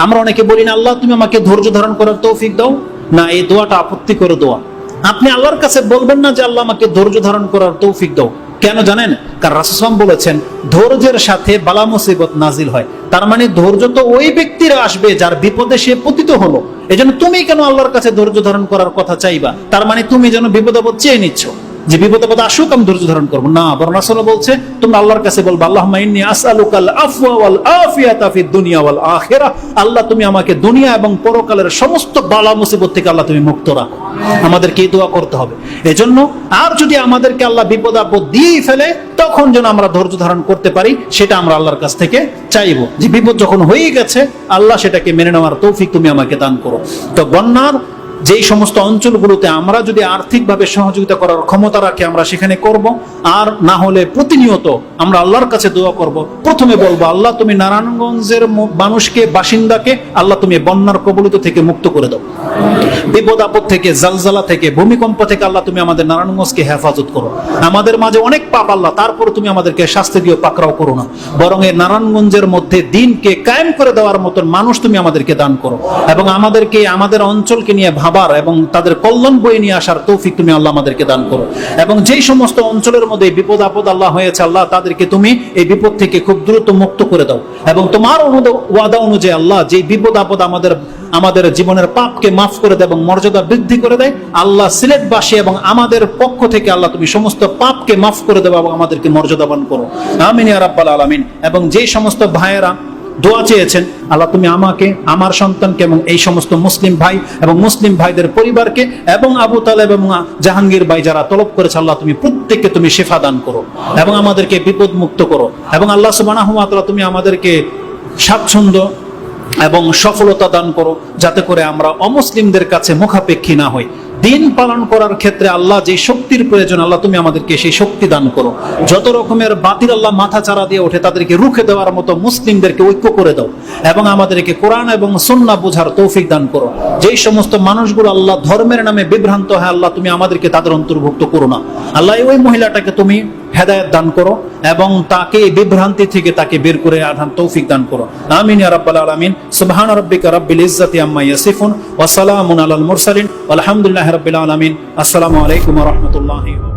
আমরা অনেকে বলি না আল্লাহ তুমি আমাকে ধৈর্য ধারণ করার তৌফিক দাও, না, এই দোয়াটা আপত্তিকর দোয়া। আপনি আল্লাহর কাছে বলবেন না যে আল্লাহ আমাকে ধৈর্য ধারণ করার তৌফিক দাও। কেন জানেন? কারণ রাসূল সাল্লাল্লাহু আলাইহি ওয়াসাল্লাম বলেছেন ধৈর্যের সাথে বালা মুসিবত নাজিল হয়। তার মানে ধৈর্য তো ওই ব্যক্তির আসবে যার বিপদে সে পতিত হলো। এজন্য তুমি কেন আল্লাহর কাছে ধৈর্য ধারণ করার কথা চাইবা? তার মানে তুমি যেন বিপদ আপদ চেয়ে নিচ্ছ যে বিপদ আপদ আসুক আমি ধৈর্য ধারণ করবো না। বরং রাসূল বলছে তোমরা আল্লাহর কাছে বলবা আল্লাহুম্মা ইন্নী আসআলুকাল আফওয়া ওয়াল আফিয়াতা ফিদ দুনিয়া ওয়াল আখিরাহ, আল্লাহ তুমি আমাকে দুনিয়া এবং পরকালের সমস্ত বালা মুসিবত থেকে আল্লাহ তুমি মুক্ত রাখো। আমাদেরকে এই দোয়া করতে হবে। এজন্য আর যদি আমাদেরকে আল্লাহ বিপদ আপদ দিয়েই ফেলে তখন যেন আমরা ধৈর্য ধারণ করতে পারি, সেটা আমরা আল্লাহর কাছ থেকে চাইবো। যে বিপদ যখন হয়ে গেছে আল্লাহ সেটাকে মেনে নেওয়ার তৌফিক তুমি আমাকে দান করো। তো বন্যার যেই সমস্ত অঞ্চলগুলোতে আমরা যদি আর্থিকভাবে সহযোগিতা করার ক্ষমতা রাখি আমরা সেখানে করব, আর না হলে প্রতিনিয়ত আমরা আল্লাহর কাছে দোয়া করব। প্রথমে বলবো আল্লাহ তুমি নারায়ণগঞ্জের মানুষকে, বাসিন্দাকে আল্লাহ তুমি বন্যার কবলিত থেকে মুক্ত করে দাও, বিপদ আপদ থেকে, জালজালা থেকে, ভূমিকম্প থেকে আল্লাহ তুমি আমাদের নারায়ণগঞ্জকে হেফাজত করো। আমাদের মাঝে অনেক পাপ আল্লাহ, তারপর তুমি আমাদেরকে শাস্তি দিও, পাকড়াও করো না, বরং এই নারায়ণগঞ্জের মধ্যে দিনকে কায়েম করে দেওয়ার মতন মানুষ তুমি আমাদেরকে দান করো, এবং আমাদেরকে আমাদের অঞ্চলকে নিয়ে ভাবার এবং তাদের কল্যাণ বয়ে নিয়ে আসার তৌফিক তুমি আল্লাহ আমাদেরকে দান করো। এবং যেই সমস্ত অঞ্চলের মধ্যে বিপদ আপদ আল্লাহ হয়েছে আল্লাহ তাদেরকে তুমি এই বিপদ থেকে খুব দ্রুত মুক্ত করে দাও, এবং তোমার ওয়াদা অনুযায়ী আল্লাহ যেই বিপদ আপদ আমাদের জীবনের পাপকে মাফ করে দেয় এবং মর্যাদা বৃদ্ধি করে দেয়, আল্লাহ সিলেটবাসী এবং আমাদের পক্ষ থেকে আল্লাহ তুমি সমস্ত পাপকে মাফ করে দেবো এবং আমাদেরকে মর্যাদাবান করো। আমিন ইয়া রাব্বাল আলামিন। এবং যেই সমস্ত ভাইয়েরা দোয়া চেয়েছেন আল্লাহ তুমি আমাকে, আমার সন্তানকে এবং এই সমস্ত মুসলিম ভাই এবং মুসলিম ভাইদের পরিবারকে এবং আবু তালেব এবং জাহাঙ্গীর ভাই যারা তলব করেছে আল্লাহ তুমি প্রত্যেককে তুমি শিফা দান করো এবং আমাদেরকে বিপদ মুক্ত করো। এবং আল্লাহ সুবহানাহু ওয়া তাআলা তুমি আমাদেরকে স্বাচ্ছন্দ্য এবং সফলতা দান করো, যাতে করে আমরা অমুসলিমদের কাছে মুখাপেক্ষী না হই। দিন পালন করার ক্ষেত্রে আল্লাহ যে শক্তির প্রয়োজন আল্লাহ তুমি আমাদেরকে সেই শক্তি দান করো। যত রকমের বাতিল আল্লাহ মাথা চারা দিয়ে ওঠে তাদেরকে রুখে দেওয়ার মতো মুসলিমদেরকে ঐক্য করে দাও এবং আমাদেরকে কোরআন এবং সুন্নাহ বোঝার তৌফিক দান করো। যেই সমস্ত মানুষগুলো আল্লাহ ধর্মের নামে বিভ্রান্ত হয় আল্লাহ তুমি আমাদেরকে তাদের অন্তর্ভুক্ত করো না। আল্লাহ ওই মহিলাটাকে তুমি হেদায়েত দান করো এবং তাকে বিভ্রান্তি থেকে তাকে বের করে আনার তৌফিক দান করো। আমিন ইয়া রাব্বাল আলামিন। সুবহান রাব্বিকা রাব্বিল ইজ্জাতি আম্মা ইয়াসিফুন ওয়া সালামুন আলাল মুরসালিন ওয়ালহামদুলিল্লাহি রাব্বিল আলামিন। আসসালামু আলাইকুম ওয়া রাহমাতুল্লাহি।